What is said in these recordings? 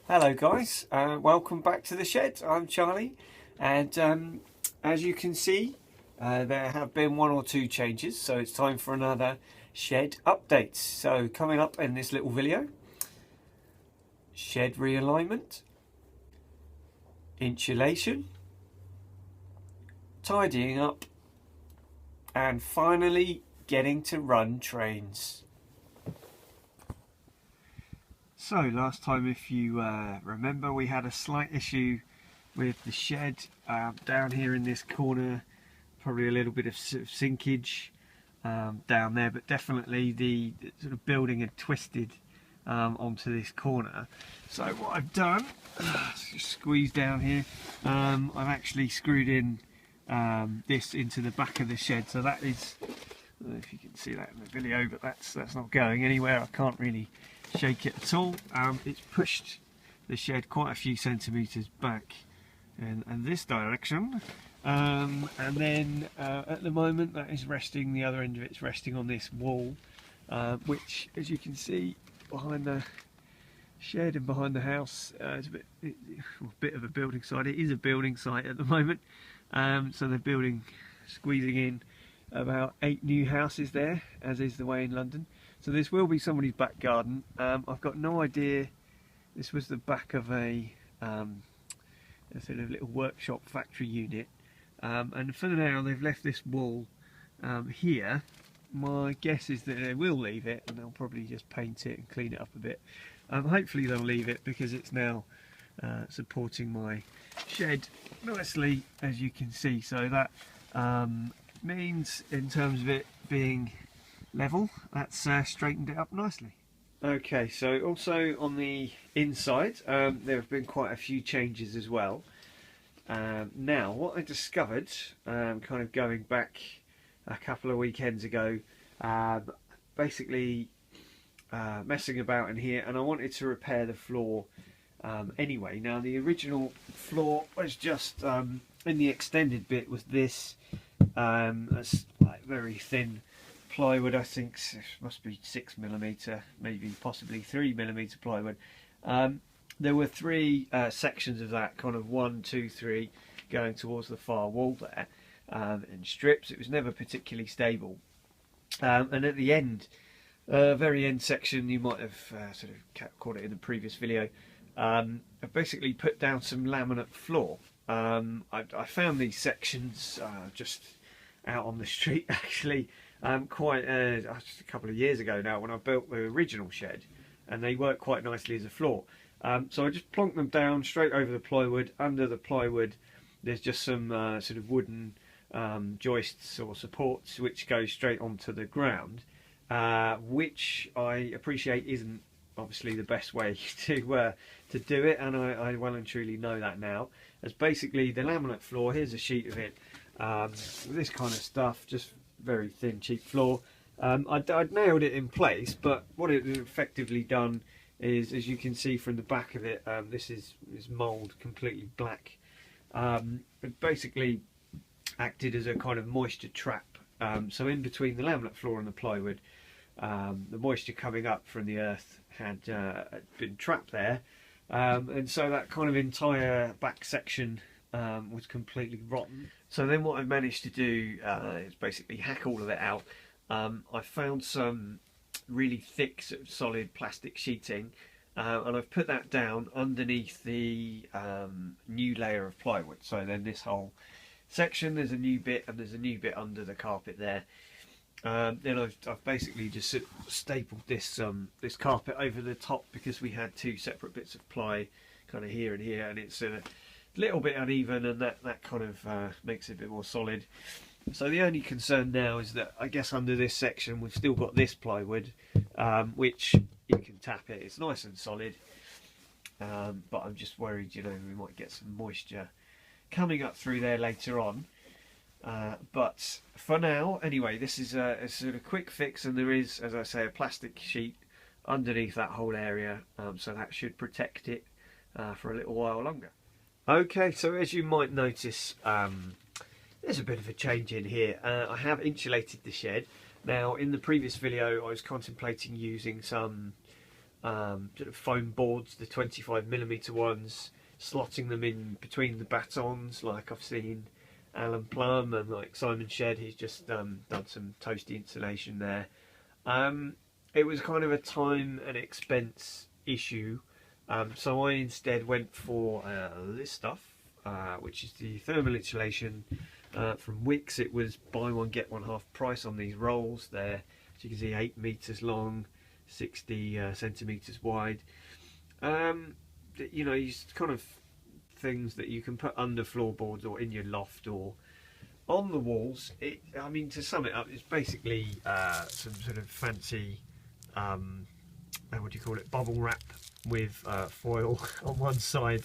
Hello guys, welcome back to the shed. I'm Charlie, and as you can see there have been one or two changes, so it's time for another shed update. So coming up in this little video: shed realignment, insulation, tidying up, and finally getting to run trains. So last time, if you remember, we had a slight issue with the shed down here in this corner. Probably a little bit of sinkage down there, but definitely the sort of building had twisted onto this corner. So what I've done, just squeeze down here, I've actually screwed in this into the back of the shed. So that is, I don't know if you can see that in the video, but that's not going anywhere. I can't really shake it at all. It's pushed the shed quite a few centimetres back in this direction, and then at the moment that is resting, the other end of it's resting on this wall, which, as you can see behind the shed and behind the house, is a bit of a building site. It is a building site at the moment, so they're squeezing in about 8 new houses there, as is the way in London. So this will be somebody's back garden. I've got no idea. This was the back of a sort of little workshop factory unit, and for now they've left this wall here. My guess is that they will leave it, and they'll probably just paint it and clean it up a bit. Hopefully they'll leave it, because it's now supporting my shed nicely, as you can see. So that means, in terms of it being level, that's straightened it up nicely. Okay, so also on the inside, there have been quite a few changes as well. Now, what I discovered, kind of going back a couple of weekends ago, basically messing about in here, and I wanted to repair the floor anyway. Now, the original floor was just, in the extended bit, was this like very thin plywood. I think it must be 6mm, maybe possibly 3mm plywood. There were 3 sections of that, kind of 1, 2, 3, going towards the far wall there, in strips. It was never particularly stable, and at the end, very end section, you might have sort of caught it in the previous video, I basically put down some laminate floor. I found these sections just out on the street, actually, just a couple of years ago now, when I built the original shed, and they work quite nicely as a floor. So I just plonked them down straight over the plywood. Under the plywood there's just some sort of wooden joists or supports which go straight onto the ground, which I appreciate isn't obviously the best way to do it, and I well and truly know that now. As basically the laminate floor, here's a sheet of it, this kind of stuff, just very thin, cheap floor. I'd nailed it in place, but what it had effectively done is, as you can see from the back of it, this is mould, completely black. It basically acted as a kind of moisture trap. So in between the laminate floor and the plywood, the moisture coming up from the earth had been trapped there, and so that kind of entire back section was completely rotten. So then what I managed to do is basically hack all of it out. I found some really thick, sort of solid plastic sheeting, and I've put that down underneath the new layer of plywood. So then this whole section, there's a new bit, and there's a new bit under the carpet there. Then I've basically just sort of stapled this this carpet over the top, because we had 2 separate bits of ply kind of here and here, and it's a little bit uneven, and that kind of makes it a bit more solid. So the only concern now is that, I guess, under this section we've still got this plywood, which you can tap it. It's nice and solid, but I'm just worried, you know, we might get some moisture coming up through there later on. But for now, anyway, this is a sort of quick fix, and there is, as I say, a plastic sheet underneath that whole area, so that should protect it for a little while longer. Okay, so as you might notice, there's a bit of a change in here. I have insulated the shed. Now, in the previous video I was contemplating using some sort of foam boards, the 25mm ones, slotting them in between the batons, like I've seen Alan Plum and like Simon Shed. He's just done some toasty insulation there. It was kind of a time and expense issue, so I instead went for this stuff, which is the thermal insulation from Wix. It was buy one get one half price on these rolls. They're, as you can see, 8 meters long, 60 centimeters wide. You know, these kind of things that you can put under floorboards or in your loft or on the walls. I mean, to sum it up, it's basically some sort of fancy, what do you call it, bubble wrap with foil on one side.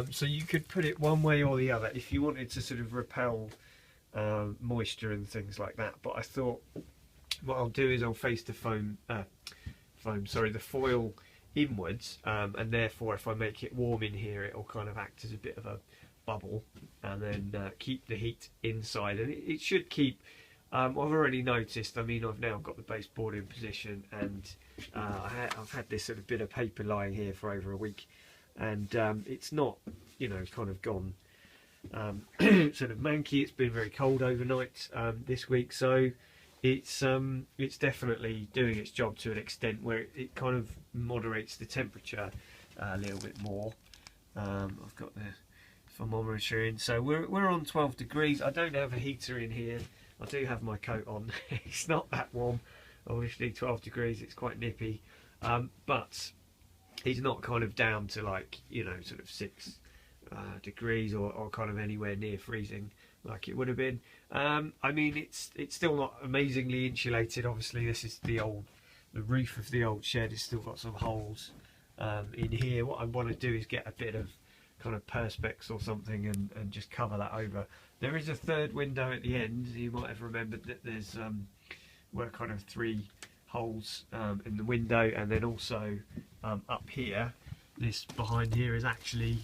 So you could put it one way or the other if you wanted to sort of repel moisture and things like that. But I thought what I'll do is I'll face the the foil inwards, and therefore if I make it warm in here, it'll kind of act as a bit of a bubble, and then keep the heat inside, and it should keep. I've already noticed, I mean, I've now got the baseboard in position, and I've had this sort of bit of paper lying here for over a week, and it's not, you know, kind of gone sort of manky. It's been very cold overnight this week, so it's definitely doing its job to an extent where it kind of moderates the temperature a little bit more. I've got the thermometer in, so we're on 12 degrees. I don't have a heater in here. I do have my coat on. It's not that warm, obviously. 12 degrees, it's quite nippy, but it's not kind of down to, like, you know, sort of 6 degrees or kind of anywhere near freezing like it would have been. I mean, it's still not amazingly insulated. Obviously, this is the roof of the old shed has still got some holes in here. What I want to do is get a bit of kind of perspex or something and just cover that over. There is a third window at the end. You might have remembered that there's were kind of 3 holes in the window, and then also up here, this behind here is actually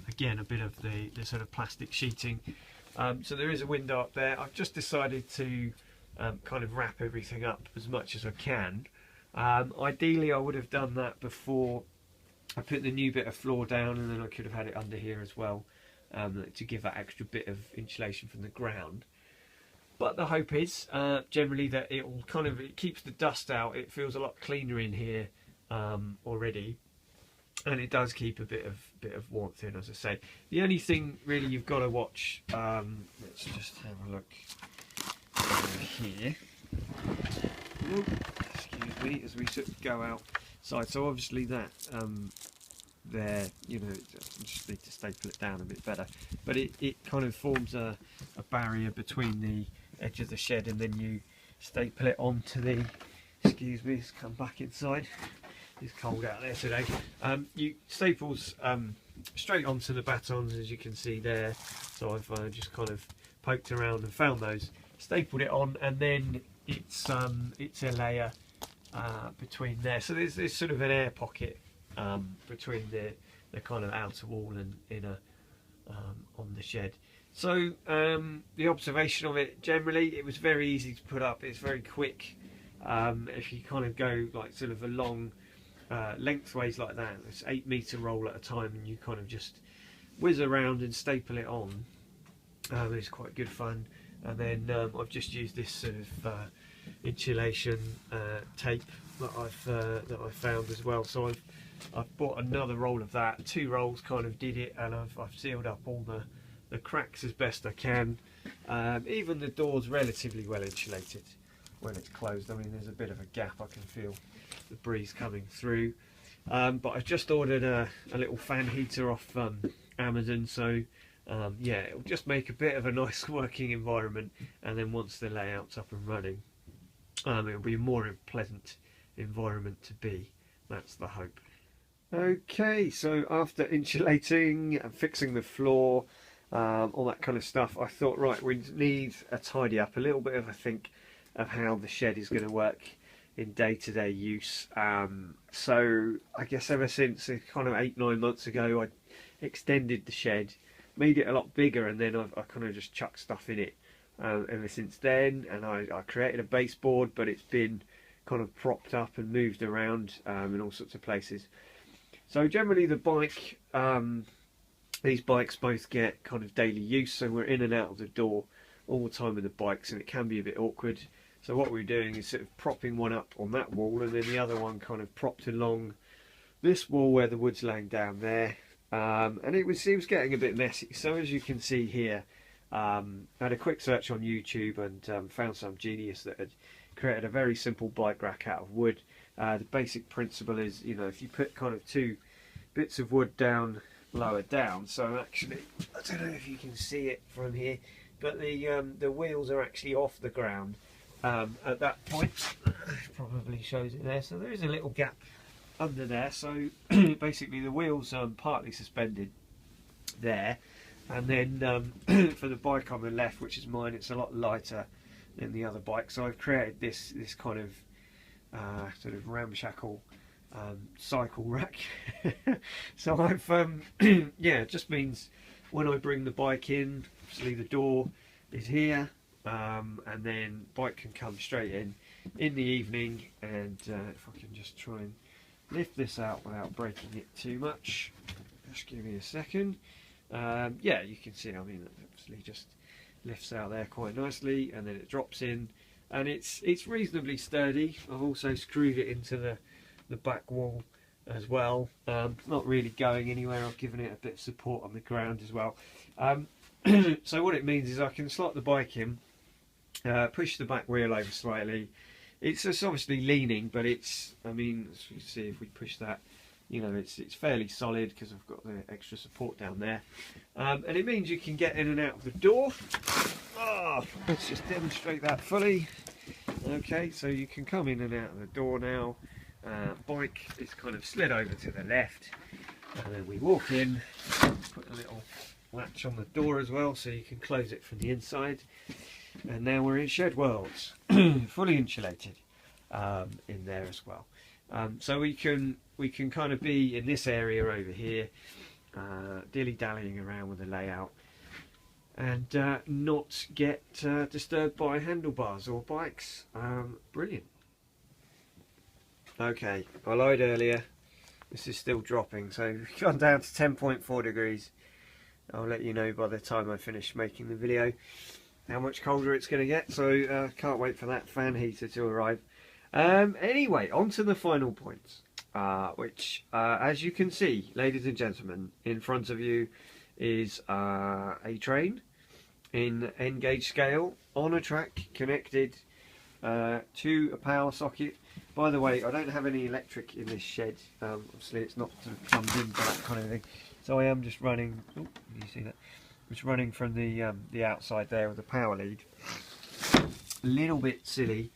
again a bit of the sort of plastic sheeting. So there is a window up there. I've just decided to kind of wrap everything up as much as I can. Ideally I would have done that before I put the new bit of floor down, and then I could have had it under here as well, to give that extra bit of insulation from the ground. But the hope is generally that it keeps the dust out. It feels a lot cleaner in here already, and it does keep a bit of warmth in, as I say. The only thing really you've got to watch, let's just have a look over here. Ooh, excuse me, as we sort of go outside. So obviously that there, you know, I just need to staple it down a bit better, but it kind of forms a barrier between the edge of the shed, and then you staple it onto the, excuse me, let's come back inside. It's cold out there today. You staples straight onto the batons, as you can see there. So I've just kind of poked around and found those, stapled it on, and then it's a layer between there. So there's sort of an air pocket between the kind of outer wall and inner on the shed. So the observation of it, generally, it was very easy to put up. It's very quick. If you kind of go like sort of a long lengthways like that, it's 8 meter roll at a time, and you kind of just whiz around and staple it on. It's quite good fun. And then I've just used this sort of insulation tape that I've found as well. So I've bought another roll of that. 2 rolls kind of did it, and I've sealed up all the cracks as best I can. Even the door's relatively well insulated when it's closed. I mean, there's a bit of a gap. I can feel the breeze coming through. But I've just ordered a little fan heater off Amazon, so yeah, it'll just make a bit of a nice working environment, and then once the layout's up and running, it'll be a more pleasant environment to be. That's the hope. Okay, so after insulating and fixing the floor, all that kind of stuff, I thought, right, we need a tidy up, a little bit of a think of how the shed is going to work in day-to-day use. So I guess ever since kind of 8-9 months ago, I extended the shed, made it a lot bigger, and then I kind of just chucked stuff in it ever since then. And I created a baseboard, but it's been kind of propped up and moved around in all sorts of places. So generally the bike, these bikes both get kind of daily use, so we're in and out of the door all the time with the bikes, and it can be a bit awkward. So what we're doing is sort of propping one up on that wall, and then the other one kind of propped along this wall where the wood's laying down there. And it was getting a bit messy. So as you can see here, I had a quick search on YouTube and found some genius that had created a very simple bike rack out of wood. The basic principle is, you know, if you put kind of two bits of wood down, lower down. So actually, I don't know if you can see it from here, but the wheels are actually off the ground at that point. Probably shows it there. So there is a little gap under there. So basically, the wheels are partly suspended there, and then for the bike on the left, which is mine, it's a lot lighter than the other bike. So I've created this kind of sort of ramshackle cycle rack. So I've yeah, it just means when I bring the bike in, obviously the door is here, and then bike can come straight in the evening. And if I can just try and lift this out without breaking it too much, just give me a second. Yeah, you can see, I mean, it obviously just lifts out there quite nicely, and then it drops in, and it's reasonably sturdy. I've also screwed it into the back wall as well. Not really going anywhere. I've given it a bit of support on the ground as well. So what it means is I can slot the bike in, push the back wheel over slightly. It's just obviously leaning, but it's, I mean, as you see, if we push that, you know, it's fairly solid because I've got the extra support down there. And it means you can get in and out of the door. Oh, let's just demonstrate that fully. Okay, so you can come in and out of the door now. Bike is kind of slid over to the left, and then we walk in, put a little latch on the door as well so you can close it from the inside. And now we're in shed worlds, fully insulated in there as well. So we can kind of be in this area over here, dilly-dallying around with the layout, and not get disturbed by handlebars or bikes. Brilliant. Okay, I lied earlier. This is still dropping, so we've gone down to 10.4 degrees. I'll let you know by the time I finish making the video how much colder it's going to get, so can't wait for that fan heater to arrive. Anyway, on to the final points, which, as you can see, ladies and gentlemen, in front of you is a train in N-gauge scale on a track connected to a power socket. By the way, I don't have any electric in this shed. Obviously, it's not sort of plumbed in for that kind of thing. So I am just running. Oh, you see that? Just running from the outside there with a power lead. A little bit silly.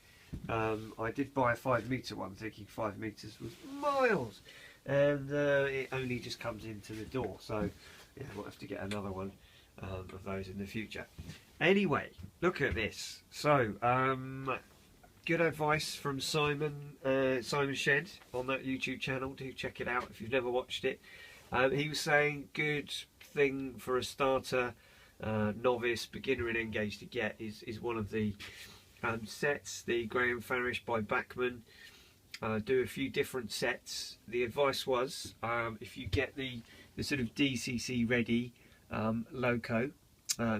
I did buy a 5-metre one, thinking 5 metres was miles, and it only just comes into the door. So yeah, we'll have to get another one of those in the future. Anyway, look at this. So good advice from Simon Shed on that YouTube channel. Do check it out if you've never watched it. He was saying good thing for a starter, novice, beginner in N-gauge to get is one of the sets, the Graham Farish by Backman. Do a few different sets. The advice was if you get the sort of DCC ready loco.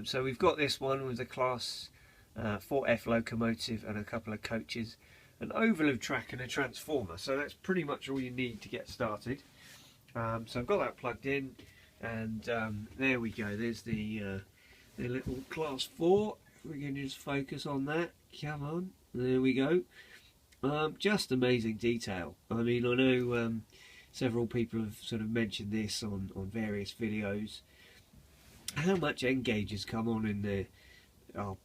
So we've got this one with a class 4F locomotive and a couple of coaches, an oval of track and a transformer. So that's pretty much all you need to get started. So I've got that plugged in, and there we go. There's the little class 4. We can just focus on that. Come on, there we go. Just amazing detail. I mean, I know several people have sort of mentioned this on various videos. How much N-gauge has come on in the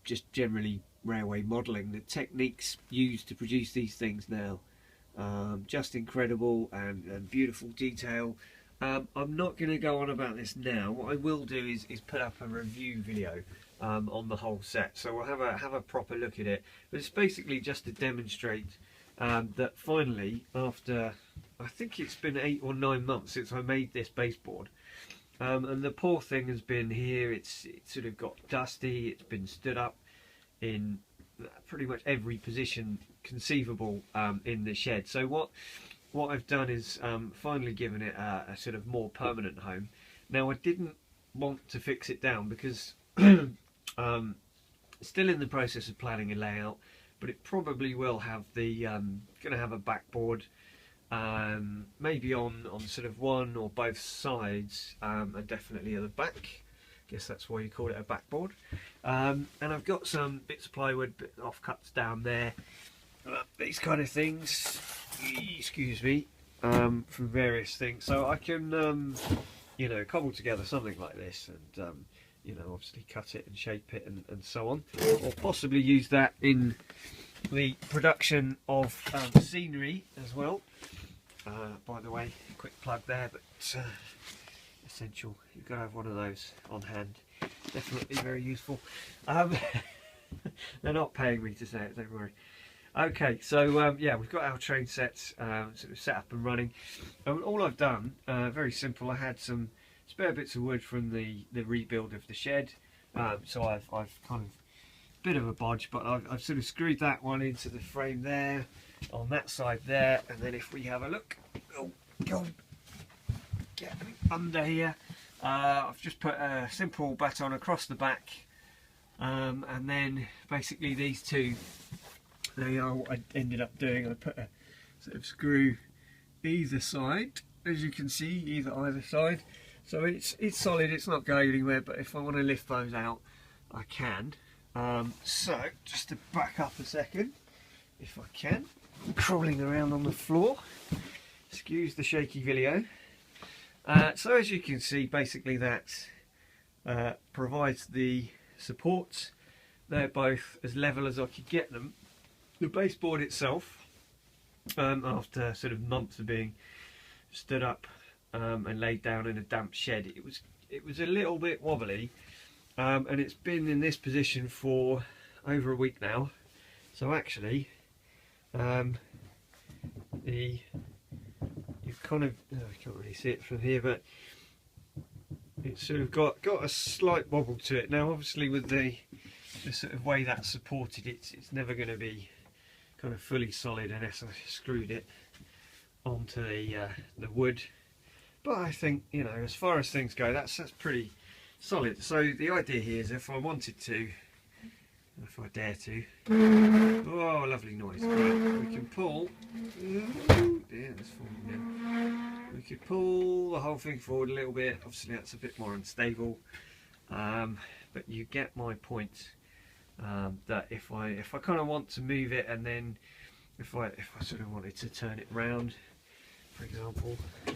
just generally railway modelling. The techniques used to produce these things now, just incredible and beautiful detail. I'm not going to go on about this now. What I will do is put up a review video on the whole set, so we'll have a proper look at it. But it's basically just to demonstrate that finally, after I think it's been 8 or 9 months since I made this baseboard, and the poor thing has been here. It's sort of got dusty. It's been stood up in pretty much every position conceivable in the shed. So what I've done is finally given it a sort of more permanent home. Now I didn't want to fix it down because still in the process of planning a layout, but it probably will have the going to have a backboard, maybe on sort of one or both sides, and definitely at the back. Guess that's why you call it a backboard. And I've got some bits of plywood, offcuts down there, these kind of things, excuse me, from various things, so I can you know, cobble together something like this and you know, obviously cut it and shape it and so on, or possibly use that in the production of scenery as well. By the way, quick plug there, but essential, you've got to have one of those on hand, definitely very useful. They're not paying me to say it, don't worry. Okay, so yeah, we've got our train sets sort of set up and running. All I've done, very simple, I had some spare bits of wood from the rebuild of the shed, so I've kind of, bit of a bodge, but I've sort of screwed that one into the frame there, on that side there, and then if we have a look, oh, go on, get under here, I've just put a simple baton across the back, and then basically these two, they are what I ended up doing. I put a sort of screw either side, as you can see, either side, so it's solid, it's not going anywhere, but if I want to lift those out I can. So just to back up a second, if I can, I'm crawling around on the floor, excuse the shaky video. So as you can see, basically that provides the supports. They're both as level as I could get them. The baseboard itself, after sort of months of being stood up and laid down in a damp shed, it was a little bit wobbly, and it's been in this position for over a week now. So actually, you've kind of, I can't really see it from here, but it's sort of got a slight wobble to it. Now obviously with the sort of way that's supported, it's never going to be kind of fully solid unless I screwed it onto the wood, but I think, you know, as far as things go, that's pretty solid. So the idea here is, if I wanted to, if I dare to, oh, lovely noise, right, we can pull, oh dear, that's falling in. We could pull the whole thing forward a little bit. Obviously that's a bit more unstable, but you get my point. That if I kind of want to move it, and then if I sort of wanted to turn it round, for example, I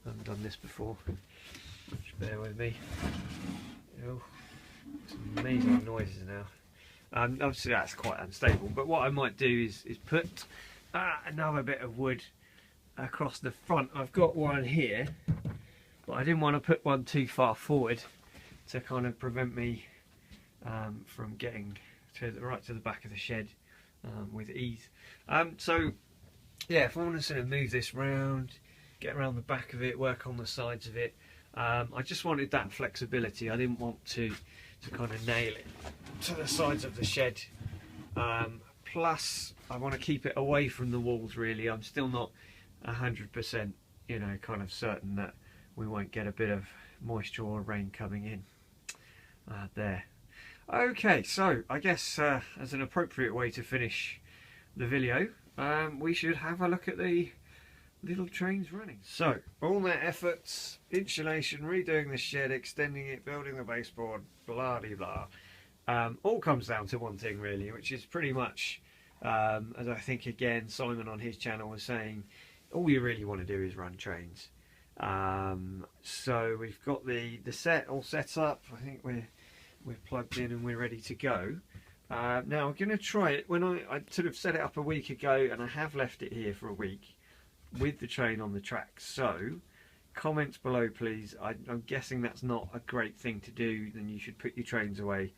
haven't done this before, just bear with me. Oh, some amazing noises now. Obviously that's quite unstable, but what I might do is put another bit of wood across the front. I've got one here, but I didn't want to put one too far forward to kind of prevent me from getting right to the back of the shed with ease. So yeah, if I want to sort of move this round, get around the back of it, work on the sides of it, I just wanted that flexibility. I didn't want to kind of nail it to the sides of the shed. Plus I want to keep it away from the walls really. I'm still not 100%, you know, kind of certain that we won't get a bit of moisture or rain coming in there. Okay, so I guess as an appropriate way to finish the video, we should have a look at the little trains running. So all their efforts, insulation, redoing the shed, extending it, building the baseboard, blah de blah, all comes down to one thing really, which is pretty much, as I think again Simon on his channel was saying, all you really want to do is run trains. So we've got the set all set up. I think we're plugged in and we're ready to go. Now I'm going to try it. When I sort of set it up a week ago, and I have left it here for a week with the train on the track. So comments below please. I'm guessing that's not a great thing to do. Then you should put your trains away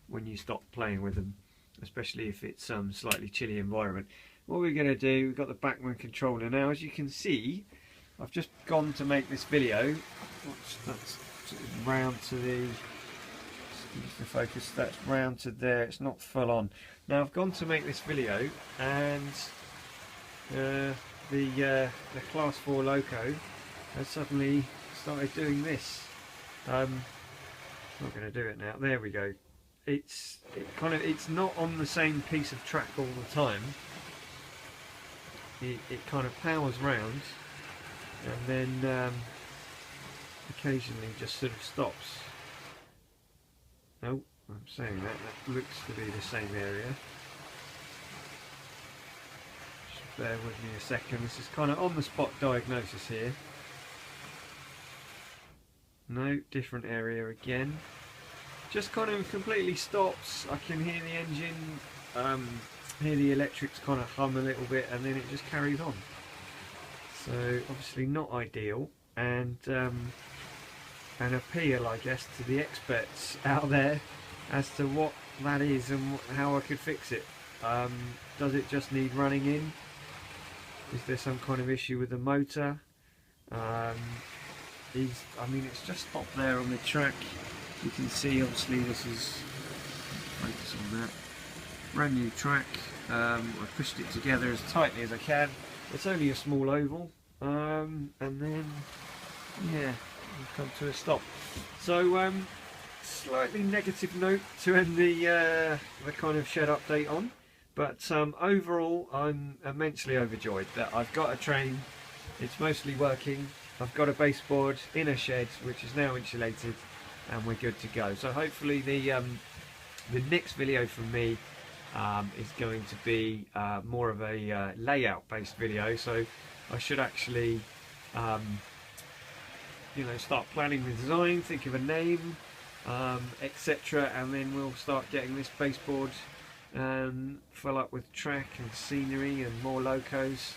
when you stop playing with them, especially if it's some slightly chilly environment. What we're going to do, we've got the Backman controller now. As you can see, I've just gone to make this video. That's round to the Just to focus, that's round to there, it's not full on. Now I've gone to make this video, and the Class 4 Loco has suddenly started doing this. I'm not going to do it now. There we go. It's not on the same piece of track all the time. It kind of powers round, and then occasionally just sort of stops. Oh, I'm saying that looks to be the same area. Just bear with me a second. This is kind of on the spot diagnosis here. No, different area again. Just kind of completely stops. I can hear the engine, hear the electrics kind of hum a little bit, and then it just carries on. So obviously not ideal, and an appeal, I guess, to the experts out there as to what that is and how I could fix it. Does it just need running in? Is there some kind of issue with the motor? I mean, it's just stopped there on the track. You can see, obviously, this is, focus on that, brand new track. I pushed it together as tightly as I can. It's only a small oval, and then, yeah, we've come to a stop. So, slightly negative note to end the kind of shed update on, but overall, I'm immensely overjoyed that I've got a train. It's mostly working. I've got a baseboard in a shed which is now insulated, and we're good to go. So hopefully the next video from me is going to be more of a layout based video. So I should actually you know, start planning the design, think of a name, etc., and then we'll start getting this baseboard fill up with track and scenery and more locos.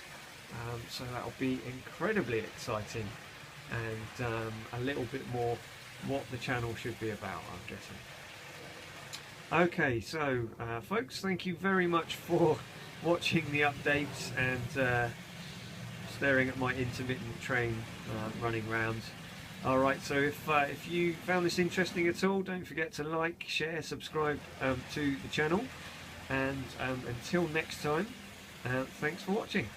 So that'll be incredibly exciting, and a little bit more what the channel should be about, I'm guessing. Okay, so folks, thank you very much for watching the updates and staring at my intermittent train running round. Alright, so if you found this interesting at all, don't forget to like, share, subscribe to the channel, and until next time, thanks for watching.